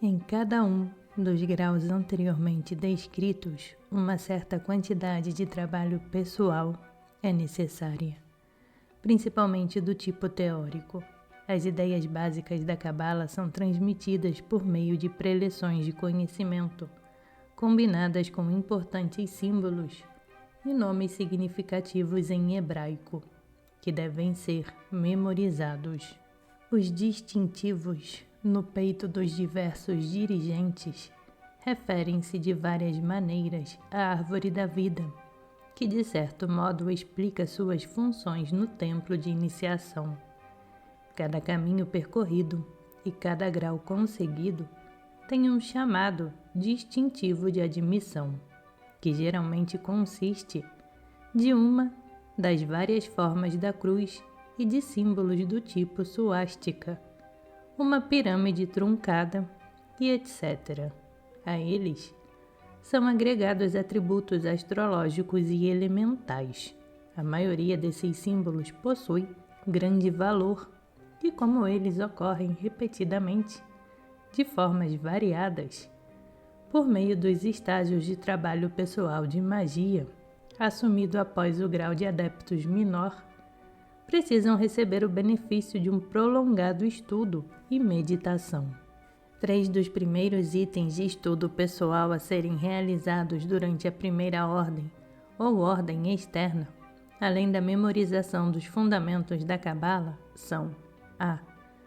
Em cada um dos graus anteriormente descritos, uma certa quantidade de trabalho pessoal é necessária, principalmente do tipo teórico. As ideias básicas da Cabala são transmitidas por meio de preleções de conhecimento, combinadas com importantes símbolos e nomes significativos em hebraico, que devem ser memorizados. Os distintivos no peito dos diversos dirigentes referem-se de várias maneiras à árvore da vida, que de certo modo explica suas funções no templo de iniciação. Cada caminho percorrido e cada grau conseguido tem um chamado distintivo de admissão, que geralmente consiste de uma das várias formas da cruz e de símbolos do tipo suástica, uma pirâmide truncada e etc. A eles são agregados atributos astrológicos e elementais. A maioria desses símbolos possui grande valor e, como eles ocorrem repetidamente, de formas variadas, por meio dos estágios de trabalho pessoal de magia, assumido após o grau de adeptos menor, precisam receber o benefício de um prolongado estudo e meditação. 3 dos primeiros itens de estudo pessoal a serem realizados durante a primeira ordem ou ordem externa, além da memorização dos fundamentos da Cabala, são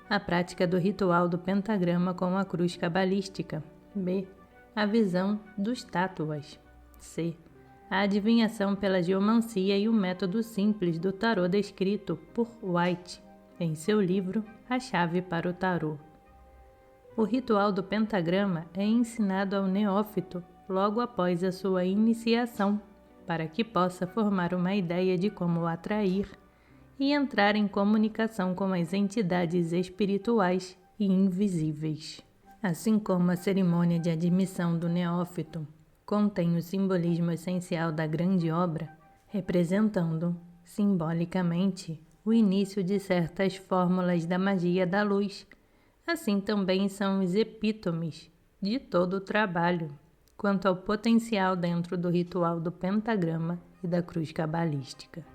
a prática do ritual do pentagrama com a cruz cabalística, b. a visão dos tátuas, c. a adivinhação pela geomancia e o método simples do tarô descrito por White em seu livro A Chave para o Tarô. O ritual do pentagrama é ensinado ao neófito logo após a sua iniciação, para que possa formar uma ideia de como atrair e entrar em comunicação com as entidades espirituais e invisíveis. Assim como a cerimônia de admissão do neófito contém o simbolismo essencial da grande obra, representando, simbolicamente, o início de certas fórmulas da magia da luz, assim também são os epítomes de todo o trabalho, quanto ao potencial dentro do ritual do pentagrama e da cruz cabalística.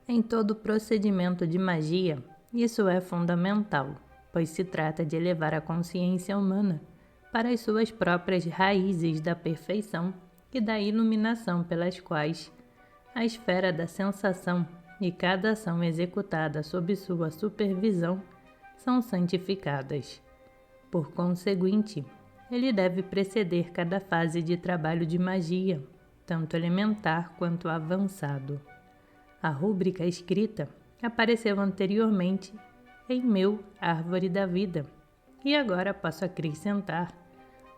Em todo procedimento de magia, isso é fundamental, pois se trata de elevar a consciência humana para as suas próprias raízes da perfeição e da iluminação pelas quais a esfera da sensação e cada ação executada sob sua supervisão são santificadas. Por conseguinte, ele deve preceder cada fase de trabalho de magia, tanto elementar quanto avançado. A rúbrica escrita apareceu anteriormente em meu Árvore da Vida, e agora posso acrescentar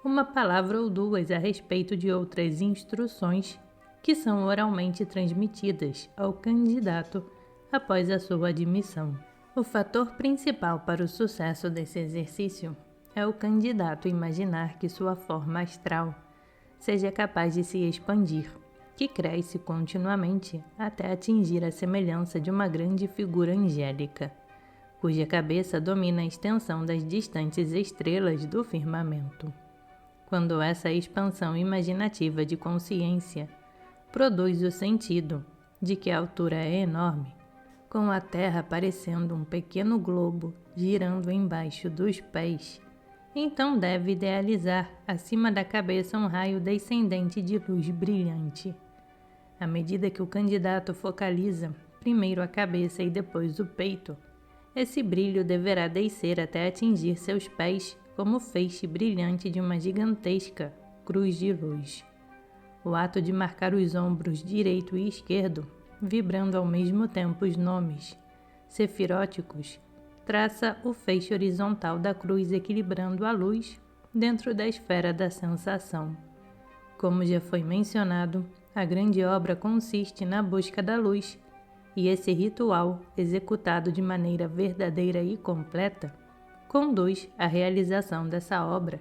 uma palavra ou duas a respeito de outras instruções que são oralmente transmitidas ao candidato após a sua admissão. O fator principal para o sucesso desse exercício é o candidato imaginar que sua forma astral seja capaz de se expandir, que cresce continuamente até atingir a semelhança de uma grande figura angélica, cuja cabeça domina a extensão das distantes estrelas do firmamento. Quando essa expansão imaginativa de consciência produz o sentido de que a altura é enorme, com a Terra parecendo um pequeno globo girando embaixo dos pés, então deve idealizar acima da cabeça um raio descendente de luz brilhante. À medida que o candidato focaliza primeiro a cabeça e depois o peito, esse brilho deverá descer até atingir seus pés como feixe brilhante de uma gigantesca cruz de luz. O ato de marcar os ombros direito e esquerdo, vibrando ao mesmo tempo os nomes sefiróticos, traça o feixe horizontal da cruz equilibrando a luz dentro da esfera da sensação. Como já foi mencionado, a grande obra consiste na busca da luz, e esse ritual, executado de maneira verdadeira e completa, conduz à realização dessa obra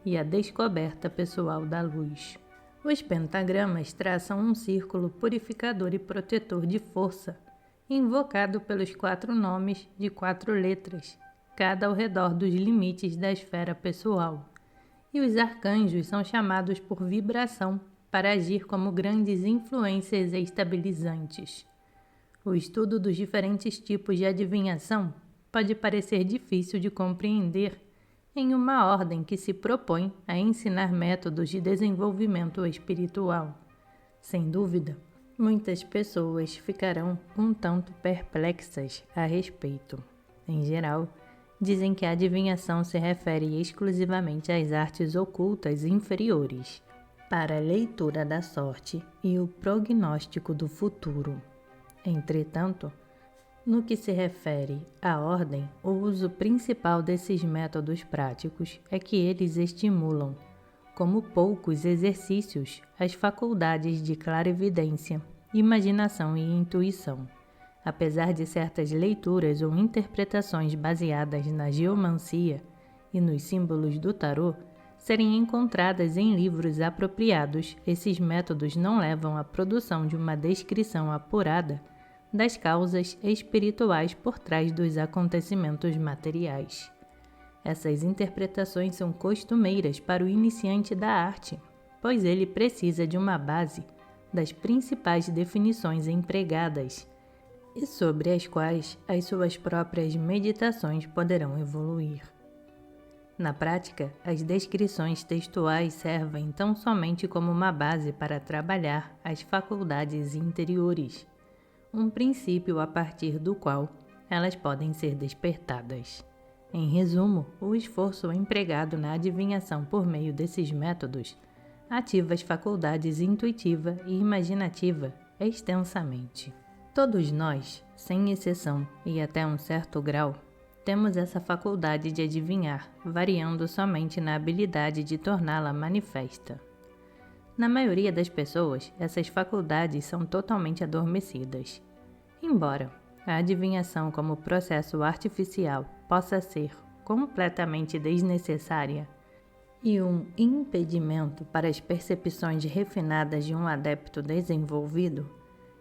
e à descoberta pessoal da luz. Os pentagramas traçam um círculo purificador e protetor de força, invocado pelos 4 nomes de 4 letras, cada ao redor dos limites da esfera pessoal. E os arcanjos são chamados por vibração para agir como grandes influências estabilizantes. O estudo dos diferentes tipos de adivinhação pode parecer difícil de compreender em uma ordem que se propõe a ensinar métodos de desenvolvimento espiritual. Sem dúvida, muitas pessoas ficarão um tanto perplexas a respeito. Em geral, dizem que a adivinhação se refere exclusivamente às artes ocultas inferiores, para a leitura da sorte e o prognóstico do futuro. Entretanto, no que se refere à ordem, o uso principal desses métodos práticos é que eles estimulam, como poucos exercícios, as faculdades de clarividência, imaginação e intuição. Apesar de certas leituras ou interpretações baseadas na geomancia e nos símbolos do tarô serem encontradas em livros apropriados, esses métodos não levam à produção de uma descrição apurada das causas espirituais por trás dos acontecimentos materiais. Essas interpretações são costumeiras para o iniciante da arte, pois ele precisa de uma base das principais definições empregadas e sobre as quais as suas próprias meditações poderão evoluir. Na prática, as descrições textuais servem tão somente como uma base para trabalhar as faculdades interiores, um princípio a partir do qual elas podem ser despertadas. Em resumo, o esforço empregado na adivinhação por meio desses métodos ativa as faculdades intuitiva e imaginativa extensamente. Todos nós, sem exceção e até um certo grau, temos essa faculdade de adivinhar, variando somente na habilidade de torná-la manifesta. Na maioria das pessoas, essas faculdades são totalmente adormecidas. Embora a adivinhação como processo artificial possa ser completamente desnecessária e um impedimento para as percepções refinadas de um adepto desenvolvido,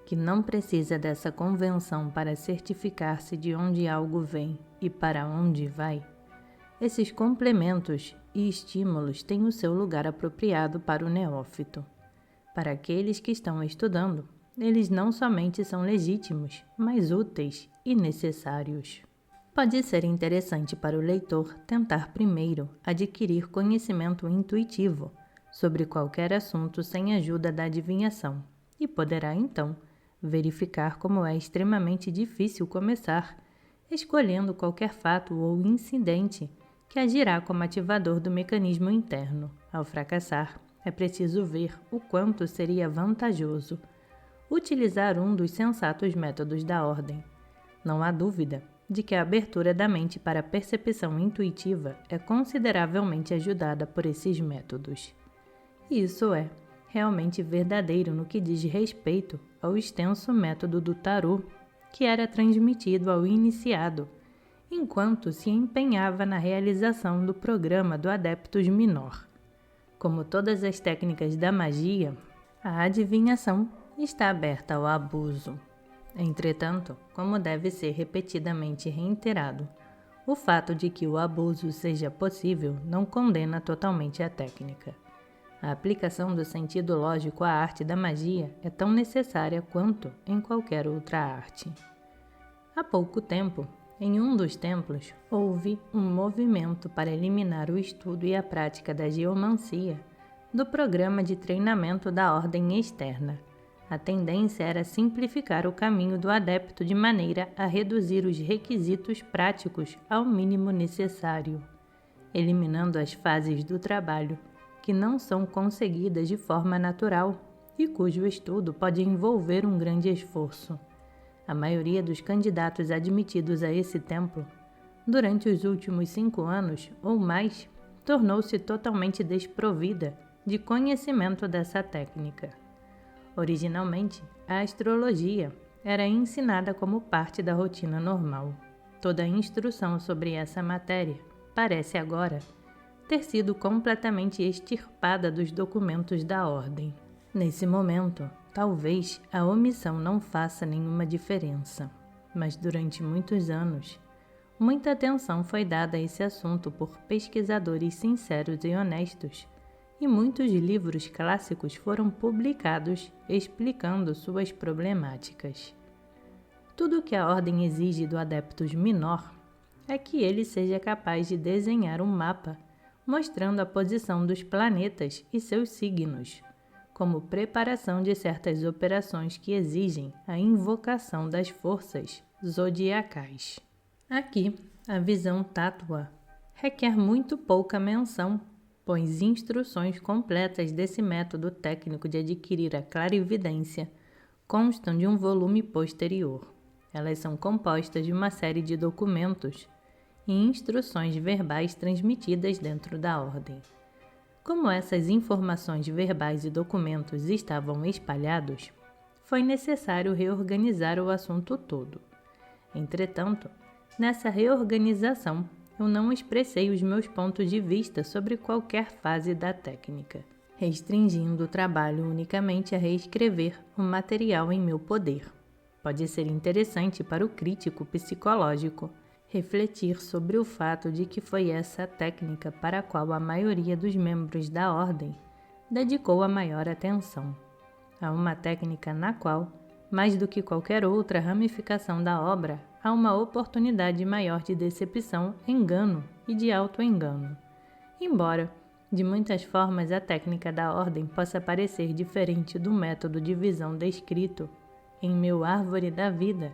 que não precisa dessa convenção para certificar-se de onde algo vem e para onde vai, esses complementos e estímulos têm o seu lugar apropriado para o neófito. Para aqueles que estão estudando, eles não somente são legítimos, mas úteis e necessários. Pode ser interessante para o leitor tentar primeiro adquirir conhecimento intuitivo sobre qualquer assunto sem ajuda da adivinhação, e poderá então verificar como é extremamente difícil começar, escolhendo qualquer fato ou incidente que agirá como ativador do mecanismo interno. Ao fracassar, é preciso ver o quanto seria vantajoso utilizar um dos sensatos métodos da ordem. Não há dúvida de que a abertura da mente para a percepção intuitiva é consideravelmente ajudada por esses métodos. Isso é realmente verdadeiro no que diz respeito ao extenso método do tarô, que era transmitido ao iniciado, enquanto se empenhava na realização do programa do Adeptus Minor. Como todas as técnicas da magia, a adivinhação está aberta ao abuso. Entretanto, como deve ser repetidamente reiterado, o fato de que o abuso seja possível não condena totalmente a técnica. A aplicação do sentido lógico à arte da magia é tão necessária quanto em qualquer outra arte. Há pouco tempo, em um dos templos, houve um movimento para eliminar o estudo e a prática da geomancia do programa de treinamento da ordem externa. A tendência era simplificar o caminho do adepto de maneira a reduzir os requisitos práticos ao mínimo necessário, eliminando as fases do trabalho que não são conseguidas de forma natural e cujo estudo pode envolver um grande esforço. A maioria dos candidatos admitidos a esse templo, durante os últimos 5 anos ou mais, tornou-se totalmente desprovida de conhecimento dessa técnica. Originalmente, a astrologia era ensinada como parte da rotina normal. Toda a instrução sobre essa matéria parece agora ter sido completamente extirpada dos documentos da ordem. Nesse momento, talvez a omissão não faça nenhuma diferença, mas durante muitos anos, muita atenção foi dada a esse assunto por pesquisadores sinceros e honestos, e muitos livros clássicos foram publicados explicando suas problemáticas. Tudo o que a Ordem exige do Adeptus Minor é que ele seja capaz de desenhar um mapa mostrando a posição dos planetas e seus signos, como preparação de certas operações que exigem a invocação das forças zodiacais. Aqui, a visão tátua requer muito pouca menção, pois instruções completas desse método técnico de adquirir a clarividência constam de um volume posterior. Elas são compostas de uma série de documentos e instruções verbais transmitidas dentro da ordem. Como essas informações verbais e documentos estavam espalhados, foi necessário reorganizar o assunto todo. Entretanto, nessa reorganização, eu não expressei os meus pontos de vista sobre qualquer fase da técnica, restringindo o trabalho unicamente a reescrever o material em meu poder. Pode ser interessante para o crítico psicológico refletir sobre o fato de que foi essa técnica para a qual a maioria dos membros da ordem dedicou a maior atenção. Há uma técnica na qual, mais do que qualquer outra ramificação da obra, há uma oportunidade maior de decepção, engano e de auto-engano. Embora, de muitas formas, a técnica da ordem possa parecer diferente do método de visão descrito em meu Árvore da Vida,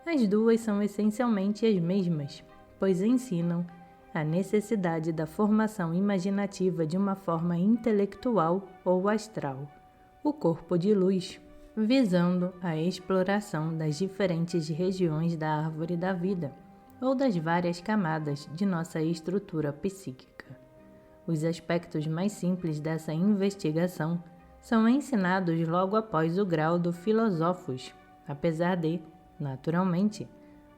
as duas são essencialmente as mesmas, pois ensinam a necessidade da formação imaginativa de uma forma intelectual ou astral, o corpo de luz, visando a exploração das diferentes regiões da Árvore da Vida ou das várias camadas de nossa estrutura psíquica. Os aspectos mais simples dessa investigação são ensinados logo após o grau do Philosophus, apesar de, naturalmente,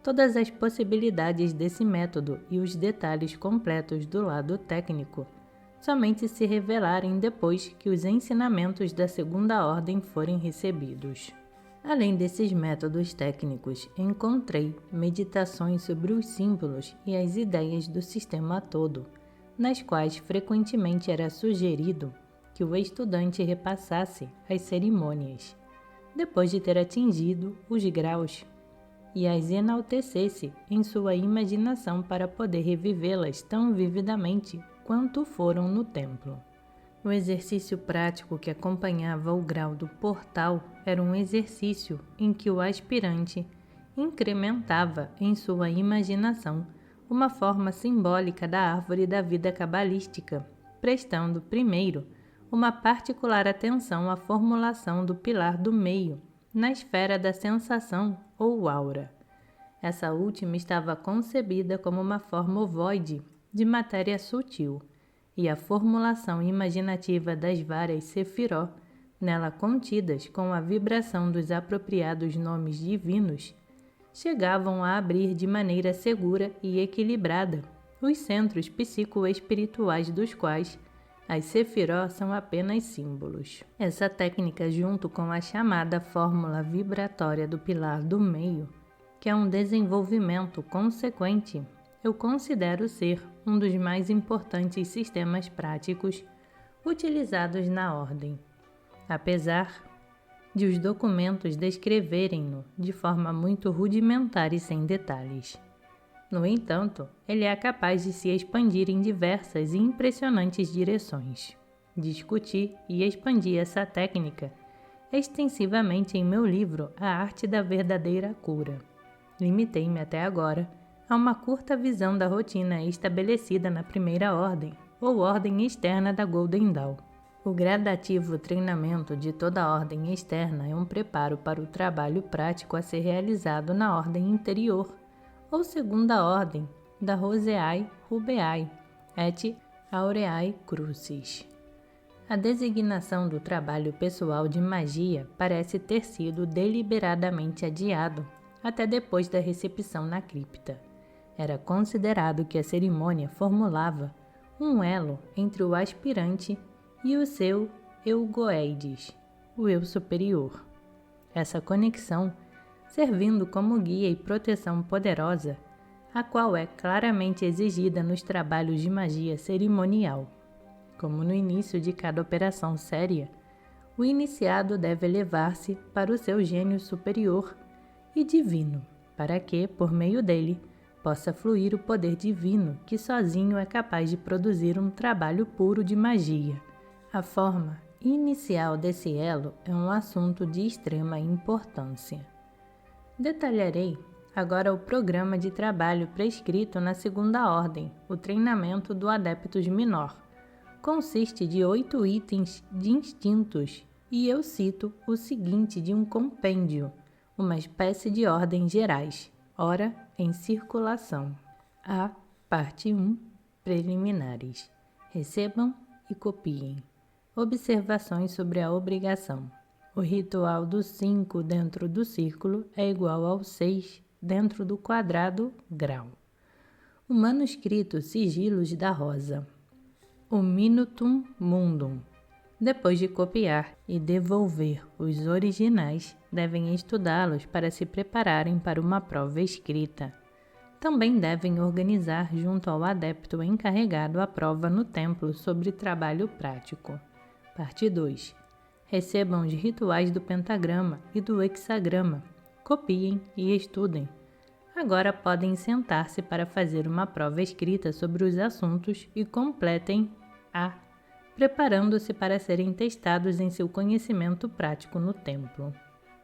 todas as possibilidades desse método e os detalhes completos do lado técnico somente se revelarem depois que os ensinamentos da segunda ordem forem recebidos. Além desses métodos técnicos, encontrei meditações sobre os símbolos e as ideias do sistema todo, nas quais frequentemente era sugerido que o estudante repassasse as cerimônias, depois de ter atingido os graus, e as enaltecesse em sua imaginação para poder revivê-las tão vividamente quanto foram no templo. O exercício prático que acompanhava o grau do portal era um exercício em que o aspirante incrementava em sua imaginação uma forma simbólica da árvore da vida cabalística, prestando primeiro uma particular atenção à formulação do pilar do meio, na esfera da sensação ou aura. Essa última estava concebida como uma forma ovoide de matéria sutil, e a formulação imaginativa das várias sefiró, nela contidas com a vibração dos apropriados nomes divinos, chegavam a abrir de maneira segura e equilibrada os centros psicoespirituais dos quais as sefiró são apenas símbolos. Essa técnica, junto com a chamada fórmula vibratória do pilar do meio, que é um desenvolvimento consequente, eu considero ser um dos mais importantes sistemas práticos utilizados na ordem, apesar de os documentos descreverem-no de forma muito rudimentar e sem detalhes. No entanto, ele é capaz de se expandir em diversas e impressionantes direções. Discuti e expandi essa técnica extensivamente em meu livro A Arte da Verdadeira Cura. Limitei-me até agora a uma curta visão da rotina estabelecida na primeira ordem, ou ordem externa da Golden Dawn. O gradativo treinamento de toda a ordem externa é um preparo para o trabalho prático a ser realizado na ordem interior, ou segunda ordem da Roseae Rubeae et Aureae Crucis. A designação do trabalho pessoal de magia parece ter sido deliberadamente adiado até depois da recepção na cripta. Era considerado que a cerimônia formulava um elo entre o aspirante e o seu eugoeides, o eu superior. Essa conexão, servindo como guia e proteção poderosa, a qual é claramente exigida nos trabalhos de magia cerimonial. Como no início de cada operação séria, o iniciado deve elevar-se para o seu gênio superior e divino, para que, por meio dele, possa fluir o poder divino que sozinho é capaz de produzir um trabalho puro de magia. A forma inicial desse elo é um assunto de extrema importância. Detalharei agora o programa de trabalho prescrito na segunda ordem, o treinamento do Adeptus Minor. Consiste de 8 itens distintos e eu cito o seguinte de um compêndio, uma espécie de ordens gerais, ora em circulação. A. Parte 1. Preliminares. Recebam e copiem. Observações sobre a obrigação. O ritual do 5 dentro do círculo é igual ao 6 dentro do quadrado grau. O manuscrito Sigilos da Rosa. O Minutum Mundum. Depois de copiar e devolver os originais, devem estudá-los para se prepararem para uma prova escrita. Também devem organizar junto ao adepto encarregado a prova no templo sobre trabalho prático. Parte 2. Recebam os rituais do pentagrama e do hexagrama. Copiem e estudem. Agora podem sentar-se para fazer uma prova escrita sobre os assuntos e completem A. Preparando-se para serem testados em seu conhecimento prático no templo.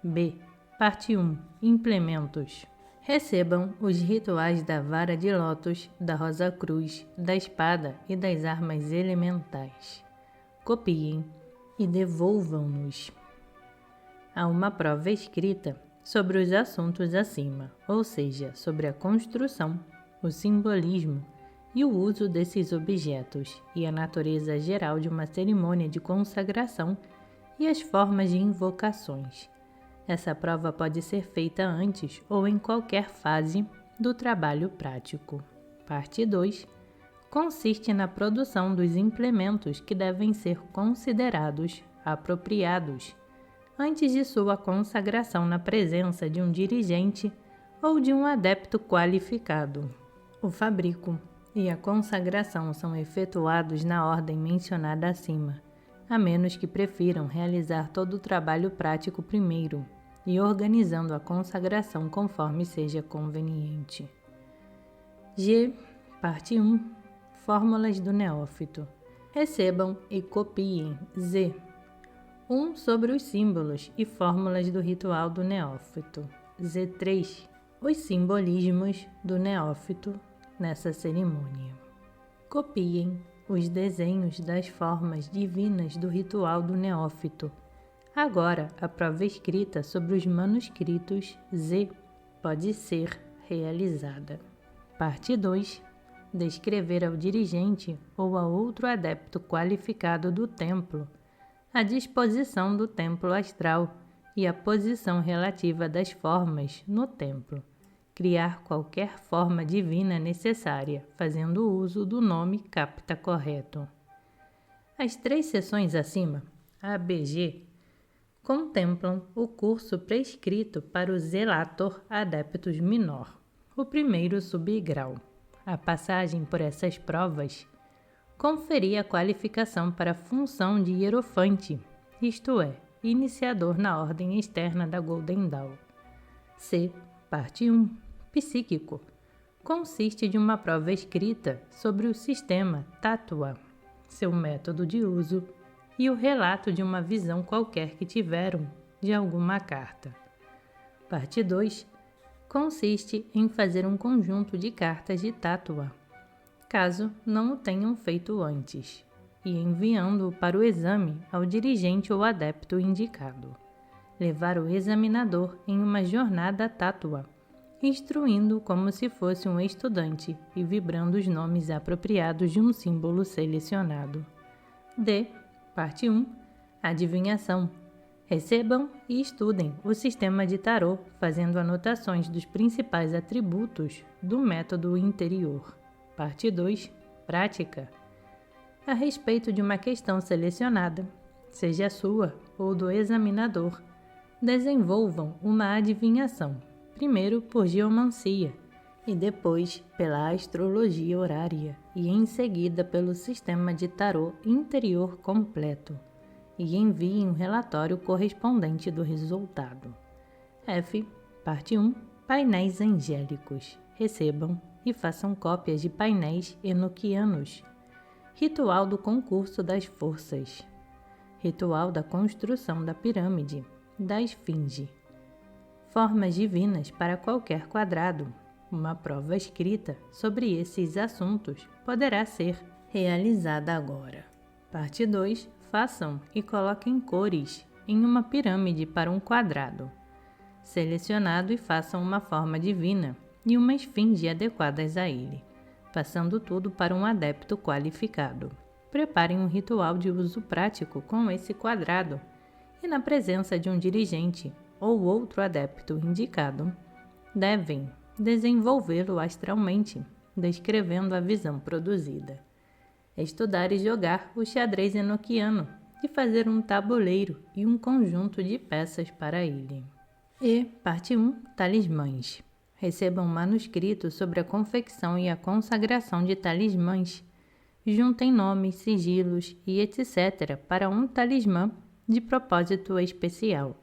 B. Parte 1. Implementos. Recebam os rituais da vara de lótus, da rosa cruz, da espada e das armas elementais. Copiem e devolvam-nos. Há uma prova escrita sobre os assuntos acima, ou seja, sobre a construção, o simbolismo e o uso desses objetos e a natureza geral de uma cerimônia de consagração e as formas de invocações. Essa prova pode ser feita antes ou em qualquer fase do trabalho prático. Parte 2. Consiste na produção dos implementos que devem ser considerados apropriados antes de sua consagração na presença de um dirigente ou de um adepto qualificado. O fabrico e a consagração são efetuados na ordem mencionada acima, a menos que prefiram realizar todo o trabalho prático primeiro e organizando a consagração conforme seja conveniente. G. Parte 1. Fórmulas do neófito. Recebam e copiem. Z. 1 sobre os símbolos e fórmulas do ritual do neófito. Z3. Os simbolismos do neófito nessa cerimônia. Copiem os desenhos das formas divinas do ritual do neófito. Agora, a prova escrita sobre os manuscritos Z pode ser realizada. Parte 2. Descrever ao dirigente ou a outro adepto qualificado do templo a disposição do templo astral e a posição relativa das formas no templo. Criar qualquer forma divina necessária, fazendo uso do nome capta correto. As 3 seções acima, A, B, G, contemplam o curso prescrito para o Zelator Adeptus Minor, o primeiro subgrau. A passagem por essas provas conferia a qualificação para a função de hierofante, isto é, iniciador na ordem externa da Golden Dawn. C. Parte 1. Psíquico. Consiste de uma prova escrita sobre o sistema Tatua, seu método de uso e o relato de uma visão qualquer que tiveram de alguma carta. Parte 2. Consiste em fazer um conjunto de cartas de Tatua, caso não o tenham feito antes, e enviando-o para o exame ao dirigente ou adepto indicado. Levar o examinador em uma jornada Tatua, instruindo como se fosse um estudante e vibrando os nomes apropriados de um símbolo selecionado. D. Parte 1. Adivinhação. Recebam e estudem o sistema de tarô, fazendo anotações dos principais atributos do método interior. Parte 2. Prática. A respeito de uma questão selecionada, seja a sua ou do examinador, desenvolvam uma adivinhação, primeiro por geomancia, e depois pela astrologia horária e em seguida pelo sistema de tarô interior completo e envie um relatório correspondente do resultado. F. Parte 1. Painéis angélicos. Recebam e façam cópias de painéis enoquianos. Ritual do concurso das forças. Ritual da construção da pirâmide, da esfinge. Formas divinas para qualquer quadrado. Uma prova escrita sobre esses assuntos poderá ser realizada agora. Parte 2. Façam e coloquem cores em uma pirâmide para um quadrado. Selecionado e façam uma forma divina e uma esfinge adequadas a ele, passando tudo para um adepto qualificado. Preparem um ritual de uso prático com esse quadrado e na presença de um dirigente ou outro adepto indicado, devem desenvolvê-lo astralmente, descrevendo a visão produzida. Estudar e jogar o xadrez enoquiano e fazer um tabuleiro e um conjunto de peças para ele. E, parte 1, talismãs. Recebam um manuscrito sobre a confecção e a consagração de talismãs. Juntem nomes, sigilos e etc. para um talismã de propósito especial.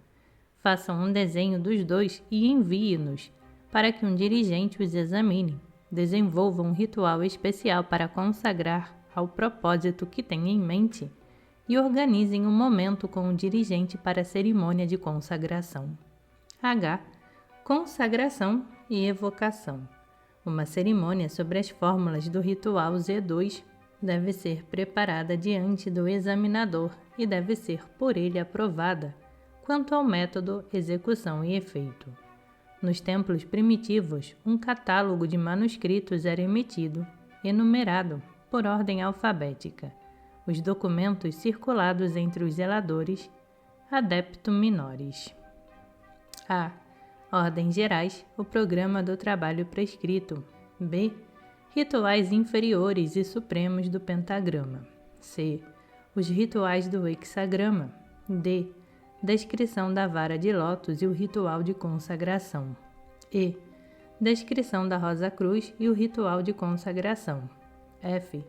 Façam um desenho dos dois e envie-nos para que um dirigente os examine. Desenvolvam um ritual especial para consagrar ao propósito que têm em mente e organizem um momento com o dirigente para a cerimônia de consagração. H. Consagração e evocação. Uma cerimônia sobre as fórmulas do ritual Z2 deve ser preparada diante do examinador e deve ser por ele aprovada quanto ao método, execução e efeito. Nos templos primitivos, um catálogo de manuscritos era emitido, enumerado por ordem alfabética. Os documentos circulados entre os zeladores, adepto menores. A. Ordens gerais, o programa do trabalho prescrito. B. Rituais inferiores e supremos do pentagrama. C. Os rituais do hexagrama. D. Descrição da vara de lótus e o ritual de consagração. E. Descrição da rosa cruz e o ritual de consagração. F.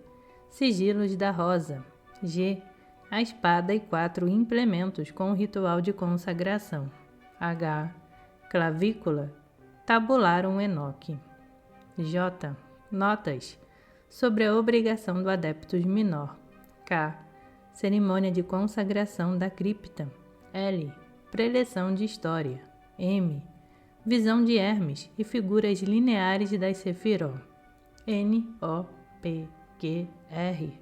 Sigilos da rosa. G. A espada e 4 implementos com o ritual de consagração. H. Clavícula. Tabularum Enoque. J. Notas sobre a obrigação do adeptus menor. K. Cerimônia de consagração da cripta. L. Preleção de história. M. Visão de Hermes e figuras lineares das Sefiró. N. O. P. Q. R.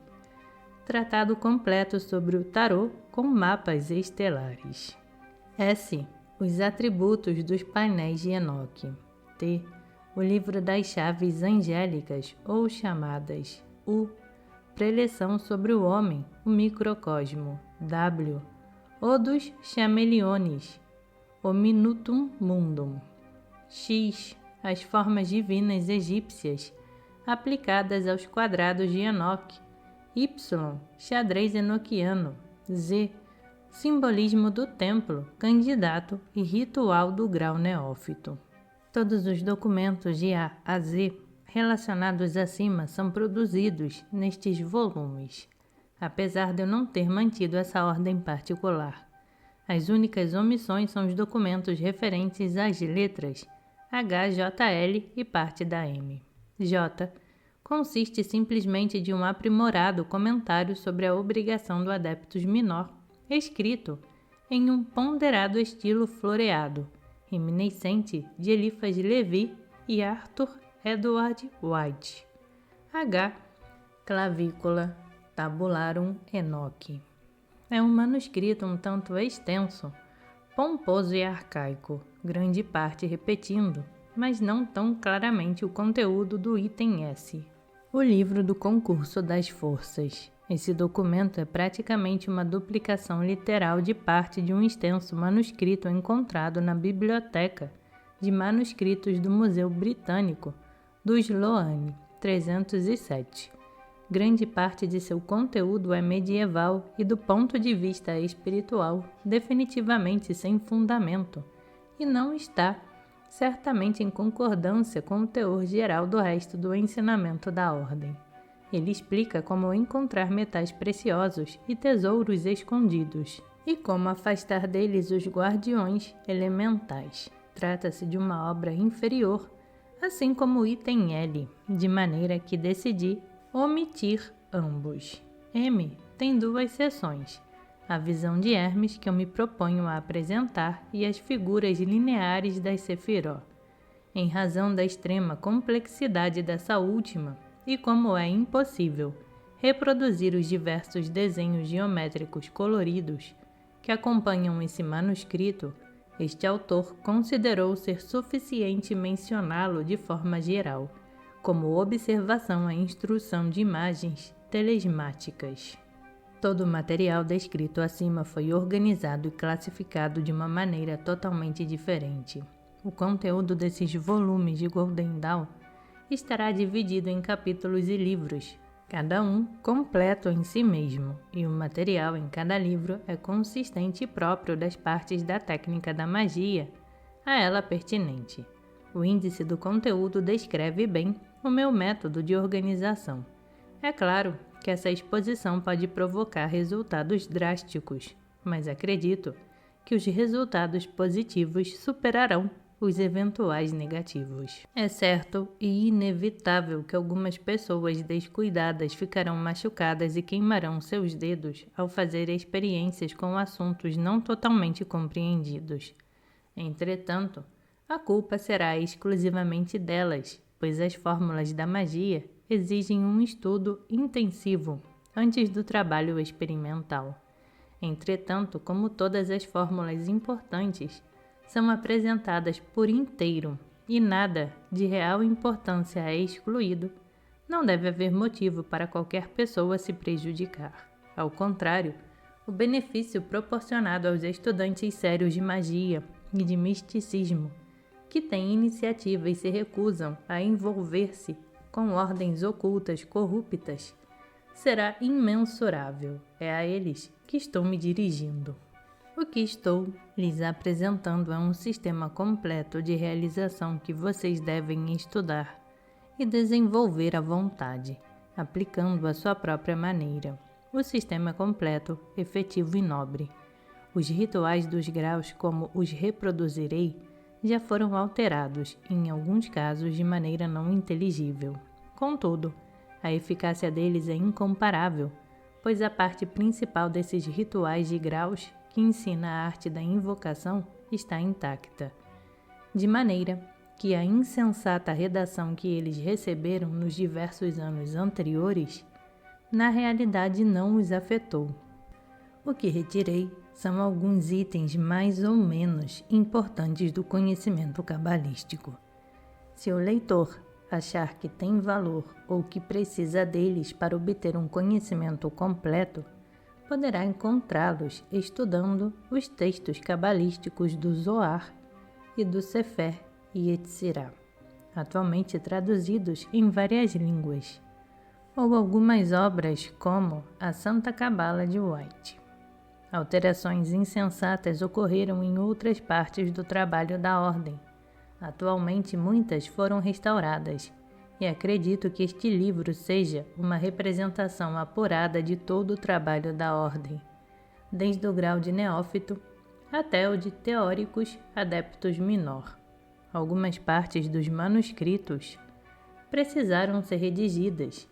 Tratado completo sobre o tarô com mapas estelares. S. Os atributos dos painéis de Enoque. T. O livro das chaves angélicas ou chamadas. U. Preleção sobre o homem, o microcosmo. W. O dos chameleones. O minutum mundum. X. As formas divinas egípcias aplicadas aos quadrados de Enoque. Y. Xadrez enoquiano. Z. Simbolismo do templo, candidato e ritual do grau neófito. Todos os documentos de A a Z relacionados acima são produzidos nestes volumes, apesar de eu não ter mantido essa ordem particular. As únicas omissões são os documentos referentes às letras H, J, L e parte da M. J consiste simplesmente de um aprimorado comentário sobre a obrigação do adeptus menor, escrito em um ponderado estilo floreado, reminiscente de Eliphas Levi e Arthur Edward White. H. Clavícula Tabularum Enoque. É um manuscrito um tanto extenso, pomposo e arcaico, grande parte repetindo, mas não tão claramente o conteúdo do item S. O livro do concurso das forças. Esse documento é praticamente uma duplicação literal de parte de um extenso manuscrito encontrado na Biblioteca de Manuscritos do Museu Britânico do Sloane, 307. Grande parte de seu conteúdo é medieval e, do ponto de vista espiritual, definitivamente sem fundamento, e não está certamente em concordância com o teor geral do resto do ensinamento da ordem. Ele explica como encontrar metais preciosos e tesouros escondidos, e como afastar deles os guardiões elementais. Trata-se de uma obra inferior, assim como o item L, de maneira que decidi omitir ambos. M tem 2 seções: a visão de Hermes, que eu me proponho a apresentar, e as figuras lineares das Sefiró. Em razão da extrema complexidade dessa última, e como é impossível reproduzir os diversos desenhos geométricos coloridos que acompanham esse manuscrito, este autor considerou ser suficiente mencioná-lo de forma geral, como observação à instrução de imagens telesmáticas. Todo o material descrito acima foi organizado e classificado de uma maneira totalmente diferente. O conteúdo desses volumes de Golden Dawn estará dividido em capítulos e livros, cada um completo em si mesmo, e o material em cada livro é consistente e próprio das partes da técnica da magia a ela pertinente. O índice do conteúdo descreve bem o meu método de organização. É claro que essa exposição pode provocar resultados drásticos, mas acredito que os resultados positivos superarão os eventuais negativos. É certo e inevitável que algumas pessoas descuidadas ficarão machucadas e queimarão seus dedos ao fazer experiências com assuntos não totalmente compreendidos. Entretanto, a culpa será exclusivamente delas, pois as fórmulas da magia exigem um estudo intensivo antes do trabalho experimental. Entretanto, como todas as fórmulas importantes, são apresentadas por inteiro e nada de real importância é excluído, não deve haver motivo para qualquer pessoa se prejudicar. Ao contrário, o benefício proporcionado aos estudantes sérios de magia e de misticismo, que têm iniciativa e se recusam a envolver-se com ordens ocultas corruptas, será imensurável. É a eles que estou me dirigindo. O que estou lhes apresentando é um sistema completo de realização que vocês devem estudar e desenvolver à vontade, aplicando à sua própria maneira. O sistema é completo, efetivo e nobre. Os rituais dos graus, como os reproduzirei, já foram alterados, em alguns casos de maneira não inteligível. Contudo, a eficácia deles é incomparável, pois a parte principal desses rituais de graus, que ensina a arte da invocação, está intacta, de maneira que a insensata redação que eles receberam nos diversos anos anteriores, na realidade não os afetou. O que retirei são alguns itens mais ou menos importantes do conhecimento cabalístico. Se o leitor achar que tem valor ou que precisa deles para obter um conhecimento completo, poderá encontrá-los estudando os textos cabalísticos do Zohar e do Sefer Yetzirah, atualmente traduzidos em várias línguas, ou algumas obras como a Santa Cabala de White. Alterações insensatas ocorreram em outras partes do trabalho da ordem. Atualmente muitas foram restauradas, e acredito que este livro seja uma representação apurada de todo o trabalho da ordem, desde o grau de neófito até o de teóricos adeptos menor. Algumas partes dos manuscritos precisaram ser redigidas,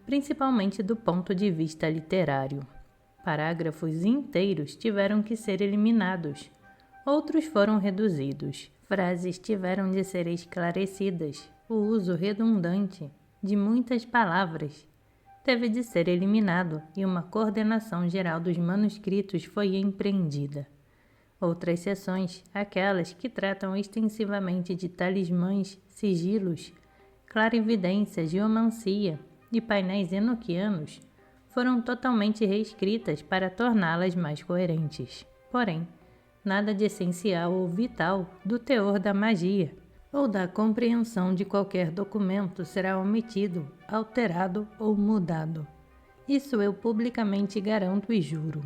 principalmente do ponto de vista literário. Parágrafos inteiros tiveram que ser eliminados, outros foram reduzidos. Frases tiveram de ser esclarecidas. O uso redundante de muitas palavras teve de ser eliminado e uma coordenação geral dos manuscritos foi empreendida. Outras seções, aquelas que tratam extensivamente de talismãs, sigilos, clarividência, geomancia e painéis enoquianos, foram totalmente reescritas para torná-las mais coerentes. Porém, nada de essencial ou vital do teor da magia ou da compreensão de qualquer documento será omitido, alterado ou mudado. Isso eu publicamente garanto e juro.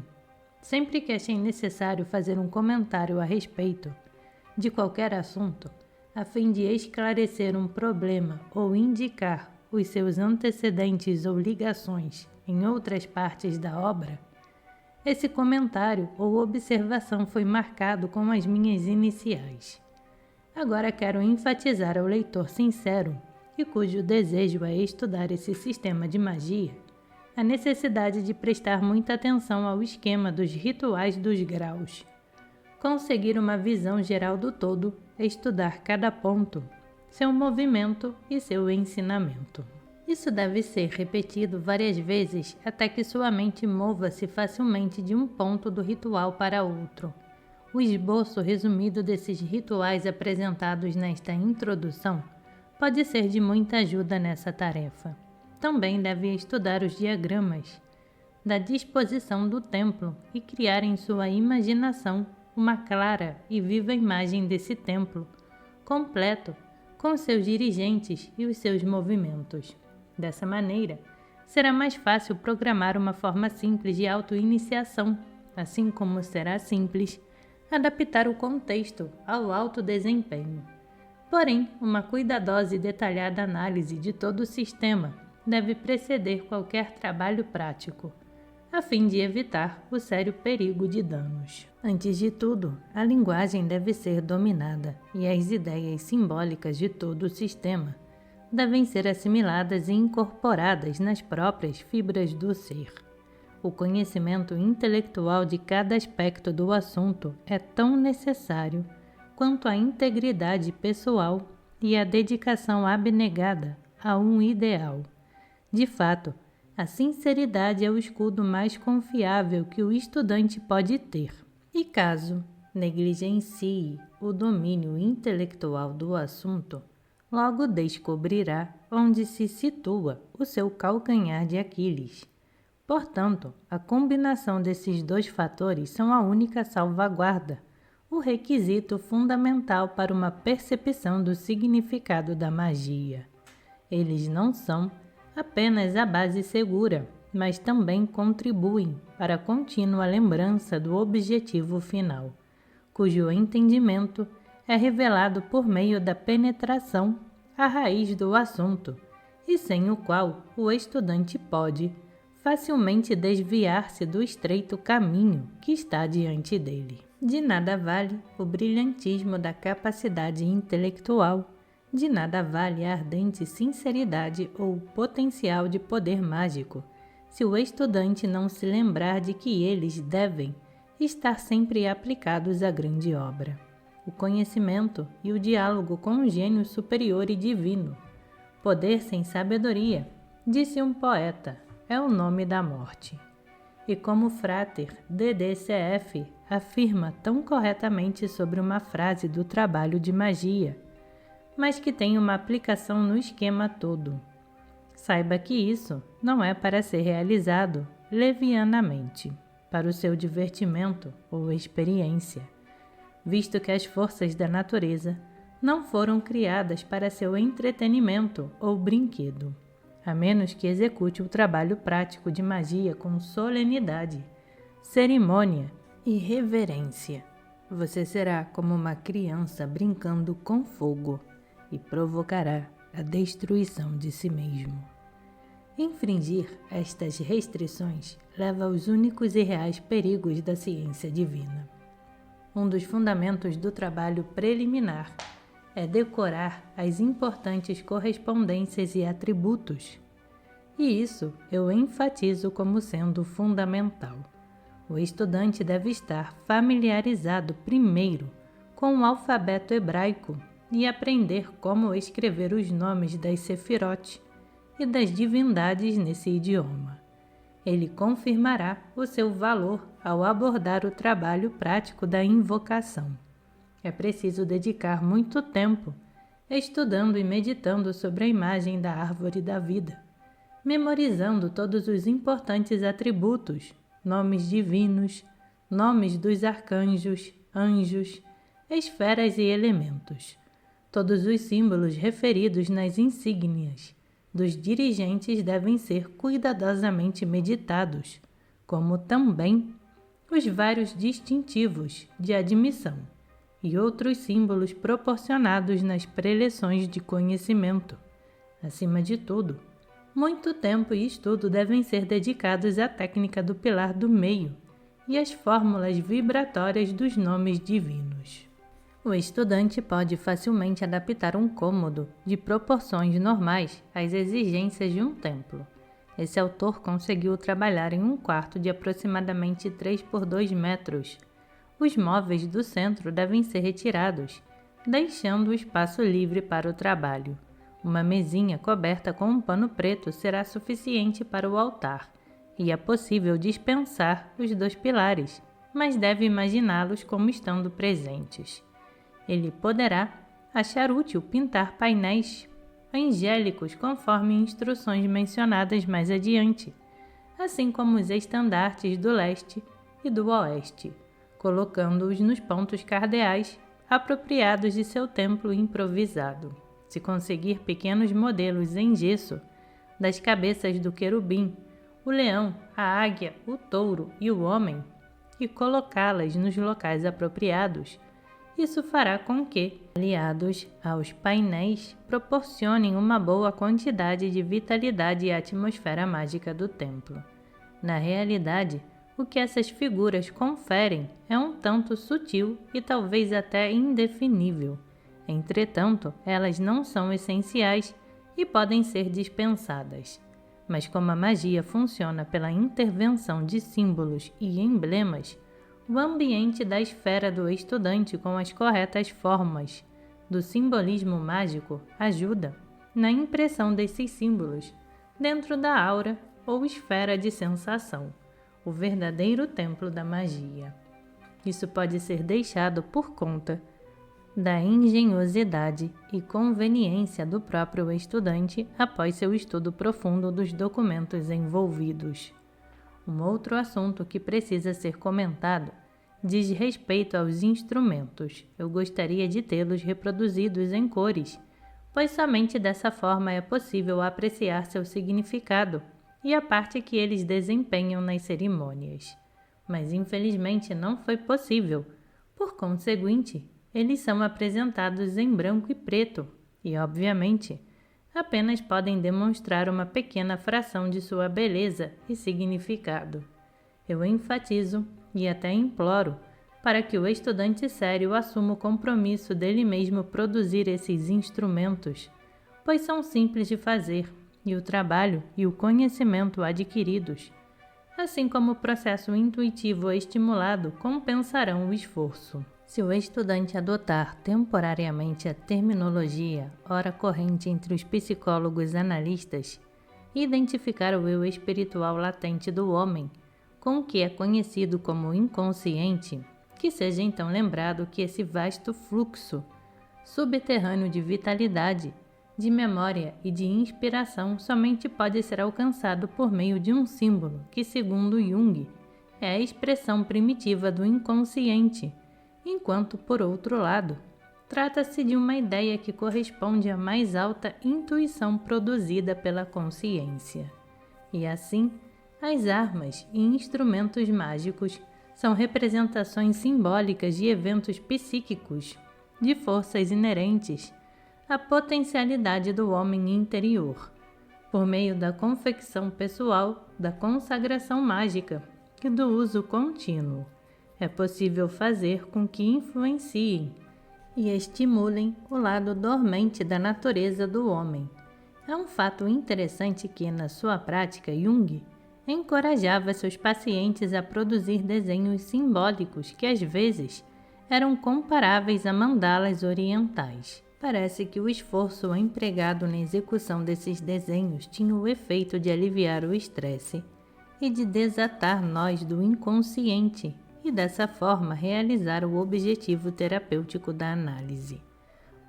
Sempre que achei necessário fazer um comentário a respeito de qualquer assunto, a fim de esclarecer um problema ou indicar os seus antecedentes ou ligações em outras partes da obra, esse comentário ou observação foi marcado com as minhas iniciais. Agora quero enfatizar ao leitor sincero e cujo desejo é estudar esse sistema de magia, a necessidade de prestar muita atenção ao esquema dos rituais dos graus. Conseguir uma visão geral do todo é estudar cada ponto, seu movimento e seu ensinamento. Isso deve ser repetido várias vezes até que sua mente mova-se facilmente de um ponto do ritual para outro. O esboço resumido desses rituais apresentados nesta introdução pode ser de muita ajuda nessa tarefa. Também deve estudar os diagramas da disposição do templo e criar em sua imaginação uma clara e viva imagem desse templo, completo, com seus dirigentes e os seus movimentos. Dessa maneira, será mais fácil programar uma forma simples de autoiniciação, assim como será simples adaptar o contexto ao alto desempenho. Porém, uma cuidadosa e detalhada análise de todo o sistema deve preceder qualquer trabalho prático, a fim de evitar o sério perigo de danos. Antes de tudo, a linguagem deve ser dominada e as ideias simbólicas de todo o sistema devem ser assimiladas e incorporadas nas próprias fibras do ser. O conhecimento intelectual de cada aspecto do assunto é tão necessário quanto a integridade pessoal e a dedicação abnegada a um ideal. De fato, a sinceridade é o escudo mais confiável que o estudante pode ter. E caso negligencie o domínio intelectual do assunto, logo descobrirá onde se situa o seu calcanhar de Aquiles. Portanto, a combinação desses dois fatores são a única salvaguarda, o requisito fundamental para uma percepção do significado da magia. Eles não são apenas a base segura, mas também contribuem para a contínua lembrança do objetivo final, cujo entendimento é revelado por meio da penetração à raiz do assunto, e sem o qual o estudante pode facilmente desviar-se do estreito caminho que está diante dele. De nada vale o brilhantismo da capacidade intelectual, de nada vale a ardente sinceridade ou potencial de poder mágico, se o estudante não se lembrar de que eles devem estar sempre aplicados à grande obra. O conhecimento e o diálogo com o gênio superior e divino. Poder sem sabedoria, disse um poeta, é o nome da morte. E como Frater DDCF afirma tão corretamente sobre uma frase do trabalho de magia, mas que tem uma aplicação no esquema todo. Saiba que isso não é para ser realizado levianamente, para o seu divertimento ou experiência, visto que as forças da natureza não foram criadas para seu entretenimento ou brinquedo, a menos que execute o trabalho prático de magia com solenidade, cerimônia e reverência. Você será como uma criança brincando com fogo e provocará a destruição de si mesmo. Infringir estas restrições leva aos únicos e reais perigos da ciência divina. Um dos fundamentos do trabalho preliminar é decorar as importantes correspondências e atributos. E isso eu enfatizo como sendo fundamental. O estudante deve estar familiarizado primeiro com o alfabeto hebraico e aprender como escrever os nomes das Sefirot e das divindades nesse idioma. Ele confirmará o seu valor ao abordar o trabalho prático da invocação. É preciso dedicar muito tempo estudando e meditando sobre a imagem da árvore da vida, memorizando todos os importantes atributos, nomes divinos, nomes dos arcanjos, anjos, esferas e elementos. Todos os símbolos referidos nas insígnias dos dirigentes devem ser cuidadosamente meditados, como também os vários distintivos de admissão, e outros símbolos proporcionados nas preleções de conhecimento. Acima de tudo, muito tempo e estudo devem ser dedicados à técnica do pilar do meio e às fórmulas vibratórias dos nomes divinos. O estudante pode facilmente adaptar um cômodo de proporções normais às exigências de um templo. Esse autor conseguiu trabalhar em um quarto de aproximadamente 3 por 2 metros. Os móveis do centro devem ser retirados, deixando o espaço livre para o trabalho. Uma mesinha coberta com um pano preto será suficiente para o altar, e é possível dispensar os 2 pilares, mas deve imaginá-los como estando presentes. Ele poderá achar útil pintar painéis angélicos conforme instruções mencionadas mais adiante, assim como os estandartes do leste e do oeste, colocando-os nos pontos cardeais apropriados de seu templo improvisado. Se conseguir pequenos modelos em gesso das cabeças do querubim, o leão, a águia, o touro e o homem, e colocá-las nos locais apropriados, isso fará com que, aliados aos painéis, proporcionem uma boa quantidade de vitalidade e atmosfera mágica do templo. Na realidade, o que essas figuras conferem é um tanto sutil e talvez até indefinível. Entretanto, elas não são essenciais e podem ser dispensadas. Mas como a magia funciona pela intervenção de símbolos e emblemas, o ambiente da esfera do estudante com as corretas formas do simbolismo mágico ajuda na impressão desses símbolos dentro da aura ou esfera de sensação, o verdadeiro templo da magia. Isso pode ser deixado por conta da engenhosidade e conveniência do próprio estudante após seu estudo profundo dos documentos envolvidos. Um outro assunto que precisa ser comentado diz respeito aos instrumentos. Eu gostaria de tê-los reproduzidos em cores, pois somente dessa forma é possível apreciar seu significado e a parte que eles desempenham nas cerimônias. Mas infelizmente não foi possível. Por conseguinte, eles são apresentados em branco e preto e, obviamente, apenas podem demonstrar uma pequena fração de sua beleza e significado. Eu enfatizo e até imploro para que o estudante sério assuma o compromisso dele mesmo produzir esses instrumentos, pois são simples de fazer e o trabalho e o conhecimento adquiridos, assim como o processo intuitivo estimulado, compensarão o esforço. Se o estudante adotar temporariamente a terminologia ora corrente entre os psicólogos analistas e identificar o eu espiritual latente do homem, com o que é conhecido como inconsciente, que seja então lembrado que esse vasto fluxo subterrâneo de vitalidade, de memória e de inspiração somente pode ser alcançado por meio de um símbolo que, segundo Jung, é a expressão primitiva do inconsciente, enquanto, por outro lado, trata-se de uma ideia que corresponde à mais alta intuição produzida pela consciência. E assim, as armas e instrumentos mágicos são representações simbólicas de eventos psíquicos, de forças inerentes à potencialidade do homem interior, por meio da confecção pessoal, da consagração mágica e do uso contínuo. É possível fazer com que influenciem e estimulem o lado dormente da natureza do homem. É um fato interessante que, na sua prática, Jung encorajava seus pacientes a produzir desenhos simbólicos que, às vezes, eram comparáveis a mandalas orientais. Parece que o esforço empregado na execução desses desenhos tinha o efeito de aliviar o estresse e de desatar nós do inconsciente, e dessa forma realizar o objetivo terapêutico da análise.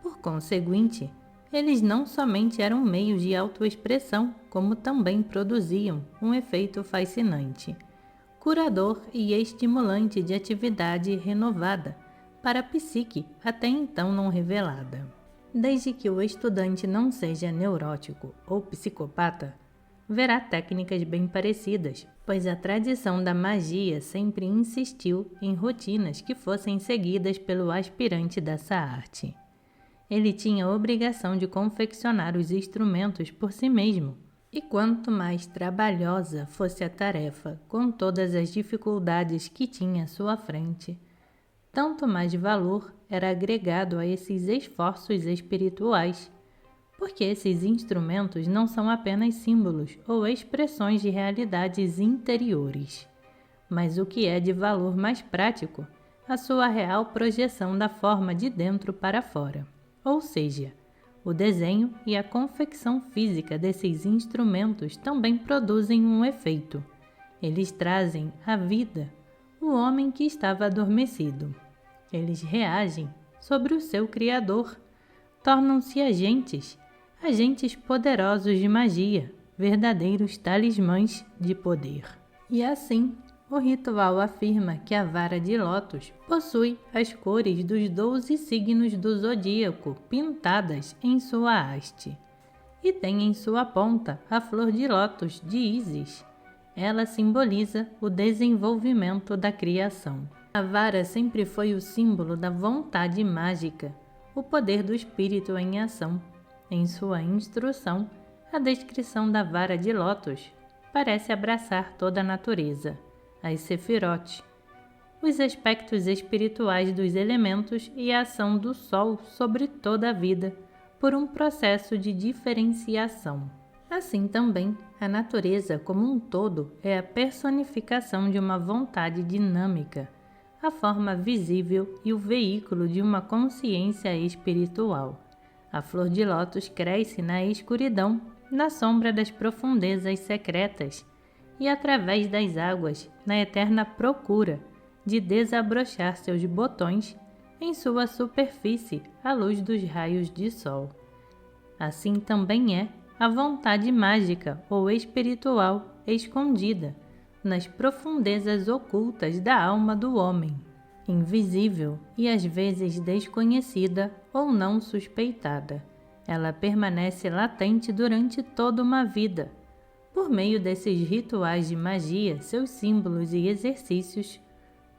Por conseguinte, eles não somente eram meios de autoexpressão, como também produziam um efeito fascinante, curador e estimulante de atividade renovada para a psique até então não revelada. Desde que o estudante não seja neurótico ou psicopata, verá técnicas bem parecidas, pois a tradição da magia sempre insistiu em rotinas que fossem seguidas pelo aspirante dessa arte. Ele tinha a obrigação de confeccionar os instrumentos por si mesmo, e quanto mais trabalhosa fosse a tarefa, com todas as dificuldades que tinha à sua frente, tanto mais valor era agregado a esses esforços espirituais, porque esses instrumentos não são apenas símbolos ou expressões de realidades interiores, mas o que é de valor mais prático, a sua real projeção da forma de dentro para fora, ou seja, o desenho e a confecção física desses instrumentos também produzem um efeito. Eles trazem à vida o homem que estava adormecido. Eles reagem sobre o seu Criador, tornam-se agentes poderosos de magia, verdadeiros talismãs de poder. E assim, o ritual afirma que a vara de lótus possui as cores dos 12 signos do zodíaco pintadas em sua haste, e tem em sua ponta a flor de lótus de Ísis. Ela simboliza o desenvolvimento da criação. A vara sempre foi o símbolo da vontade mágica, o poder do espírito em ação. Em sua instrução, a descrição da vara de lótus parece abraçar toda a natureza, as Sefirot, os aspectos espirituais dos elementos e a ação do Sol sobre toda a vida, por um processo de diferenciação. Assim também, a natureza como um todo é a personificação de uma vontade dinâmica, a forma visível e o veículo de uma consciência espiritual. A flor de lótus cresce na escuridão, na sombra das profundezas secretas e através das águas, na eterna procura de desabrochar seus botões em sua superfície à luz dos raios de sol. Assim também é a vontade mágica ou espiritual escondida nas profundezas ocultas da alma do homem, invisível e às vezes desconhecida ou não suspeitada. Ela permanece latente durante toda uma vida. Por meio desses rituais de magia, seus símbolos e exercícios,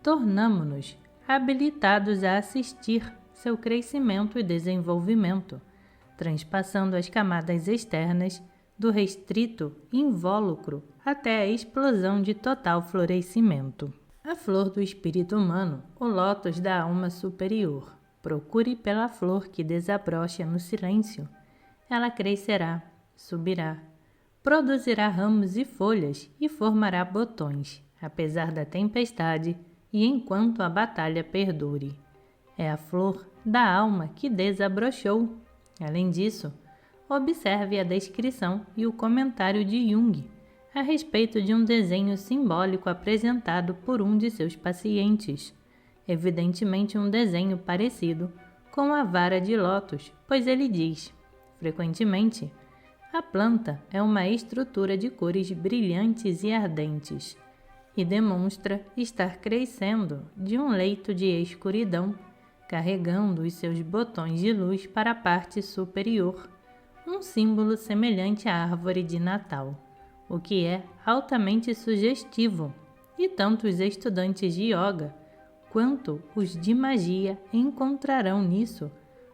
tornamo-nos habilitados a assistir seu crescimento e desenvolvimento, transpassando as camadas externas do restrito invólucro até a explosão de total florescimento. A flor do espírito humano, o lótus da alma superior. Procure pela flor que desabrocha no silêncio. Ela crescerá, subirá, produzirá ramos e folhas e formará botões, apesar da tempestade e enquanto a batalha perdure. É a flor da alma que desabrochou. Além disso, observe a descrição e o comentário de Jung a respeito de um desenho simbólico apresentado por um de seus pacientes, evidentemente um desenho parecido com a vara de lótus, pois ele diz, frequentemente, a planta é uma estrutura de cores brilhantes e ardentes, e demonstra estar crescendo de um leito de escuridão, carregando os seus botões de luz para a parte superior, um símbolo semelhante à árvore de Natal, o que é altamente sugestivo, e tanto os estudantes de yoga quanto os de magia encontrarão nisso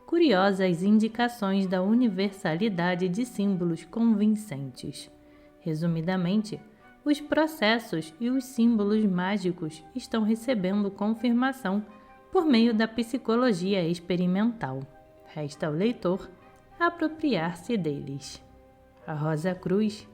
curiosas indicações da universalidade de símbolos convincentes. Resumidamente, os processos e os símbolos mágicos estão recebendo confirmação por meio da psicologia experimental. Resta ao leitor apropriar-se deles. A Rosa Cruz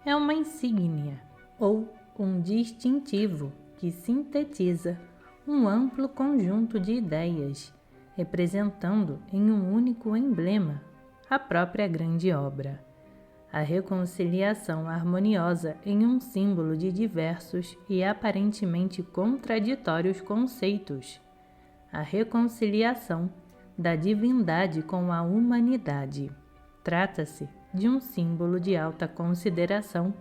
é uma insígnia ou um distintivo que sintetiza um amplo conjunto de ideias, representando em um único emblema a própria grande obra. A reconciliação harmoniosa em um símbolo de diversos e aparentemente contraditórios conceitos. A reconciliação da divindade com a humanidade. Trata-se de um símbolo de alta consideração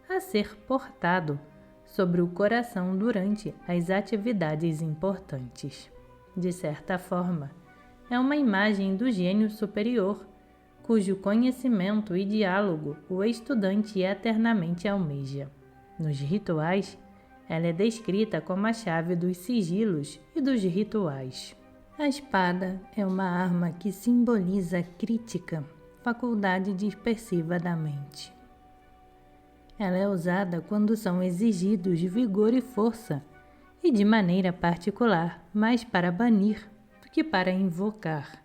a ser portado sobre o coração durante as atividades importantes. De certa forma, é uma imagem do gênio superior, cujo conhecimento e diálogo o estudante eternamente almeja. Nos rituais, ela é descrita como a chave dos sigilos e dos rituais. A espada é uma arma que simboliza a crítica, faculdade dispersiva da mente. Ela é usada quando são exigidos vigor e força, e de maneira particular, mais para banir do que para invocar.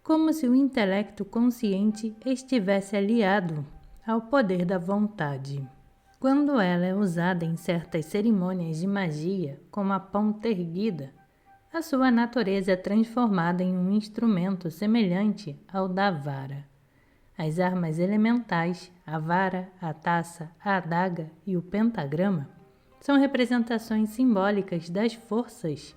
Como se o intelecto consciente estivesse aliado ao poder da vontade. Quando ela é usada em certas cerimônias de magia, como a ponta erguida, a sua natureza é transformada em um instrumento semelhante ao da vara. As armas elementais, a vara, a taça, a adaga e o pentagrama, são representações simbólicas das forças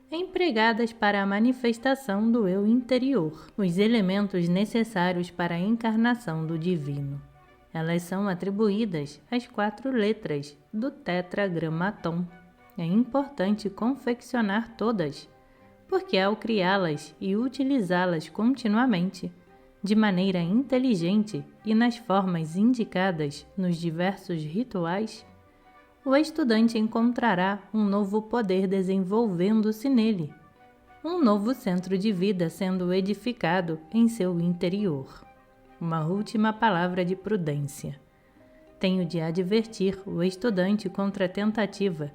empregadas para a manifestação do eu interior, os elementos necessários para a encarnação do divino. Elas são atribuídas às 4 letras do tetragramaton. É importante confeccionar todas, porque ao criá-las e utilizá-las continuamente, de maneira inteligente e nas formas indicadas nos diversos rituais, o estudante encontrará um novo poder desenvolvendo-se nele, um novo centro de vida sendo edificado em seu interior. Uma última palavra de prudência. Tenho de advertir o estudante contra a tentativa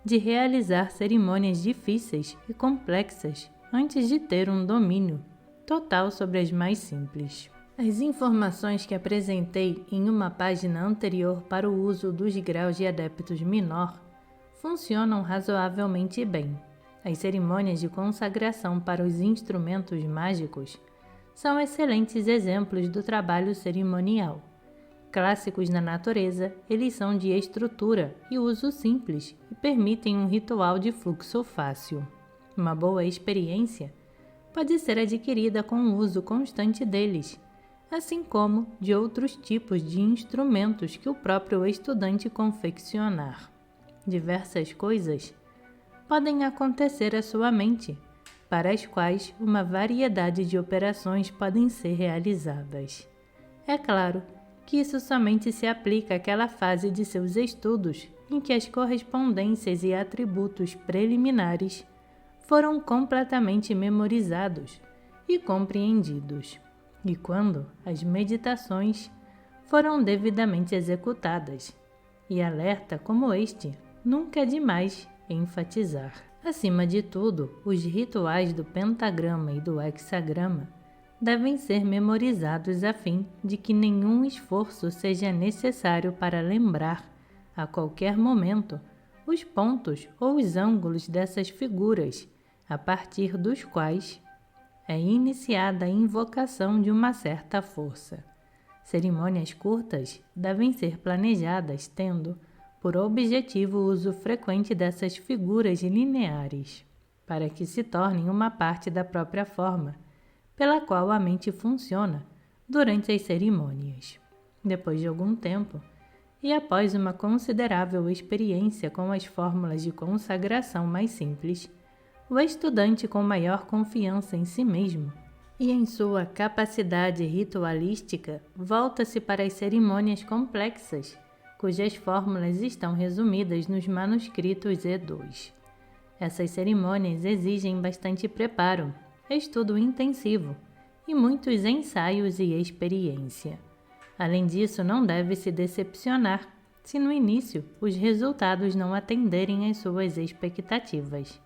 de realizar cerimônias difíceis e complexas antes de ter um domínio total sobre as mais simples. As informações que apresentei em uma página anterior para o uso dos graus de adeptos menor funcionam razoavelmente bem. As cerimônias de consagração para os instrumentos mágicos são excelentes exemplos do trabalho cerimonial. Clássicos na natureza, eles são de estrutura e uso simples e permitem um ritual de fluxo fácil. Uma boa experiência pode ser adquirida com o uso constante deles, assim como de outros tipos de instrumentos que o próprio estudante confeccionar. Diversas coisas podem acontecer à sua mente, para as quais uma variedade de operações podem ser realizadas. É claro que isso somente se aplica àquela fase de seus estudos em que as correspondências e atributos preliminares foram completamente memorizados e compreendidos, e quando as meditações foram devidamente executadas. E alerta como este nunca é demais enfatizar. Acima de tudo, os rituais do pentagrama e do hexagrama devem ser memorizados a fim de que nenhum esforço seja necessário para lembrar, a qualquer momento, os pontos ou os ângulos dessas figuras, a partir dos quais é iniciada a invocação de uma certa força. Cerimônias curtas devem ser planejadas tendo por objetivo o uso frequente dessas figuras lineares, para que se tornem uma parte da própria forma, pela qual a mente funciona durante as cerimônias. Depois de algum tempo, e após uma considerável experiência com as fórmulas de consagração mais simples, o estudante com maior confiança em si mesmo e em sua capacidade ritualística volta-se para as cerimônias complexas, cujas fórmulas estão resumidas nos manuscritos E2. Essas cerimônias exigem bastante preparo, estudo intensivo e muitos ensaios e experiência. Além disso, não deve se decepcionar se no início os resultados não atenderem às suas expectativas.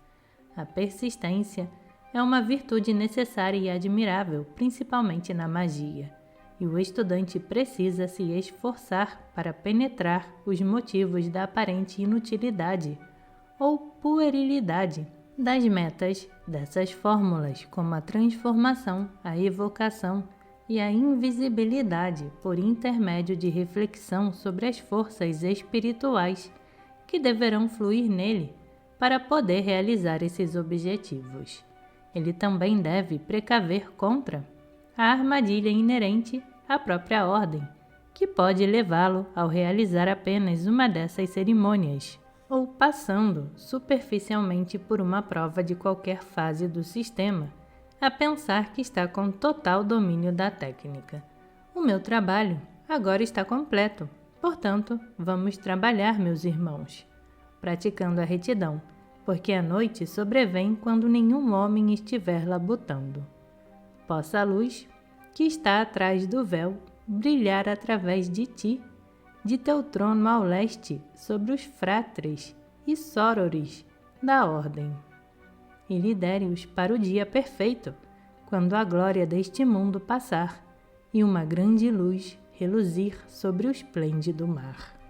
A persistência é uma virtude necessária e admirável, principalmente na magia, e o estudante precisa se esforçar para penetrar os motivos da aparente inutilidade ou puerilidade das metas dessas fórmulas, como a transformação, a evocação e a invisibilidade por intermédio de reflexão sobre as forças espirituais que deverão fluir nele para poder realizar esses objetivos. Ele também deve precaver contra a armadilha inerente à própria ordem, que pode levá-lo ao realizar apenas uma dessas cerimônias, ou passando superficialmente por uma prova de qualquer fase do sistema, a pensar que está com total domínio da técnica. O meu trabalho agora está completo, portanto, vamos trabalhar, meus irmãos, praticando a retidão, porque a noite sobrevém quando nenhum homem estiver labutando. Possa a luz, que está atrás do véu, brilhar através de ti, de teu trono ao leste, sobre os fratres e sorores da ordem, e lidere-os para o dia perfeito, quando a glória deste mundo passar e uma grande luz reluzir sobre o esplêndido mar.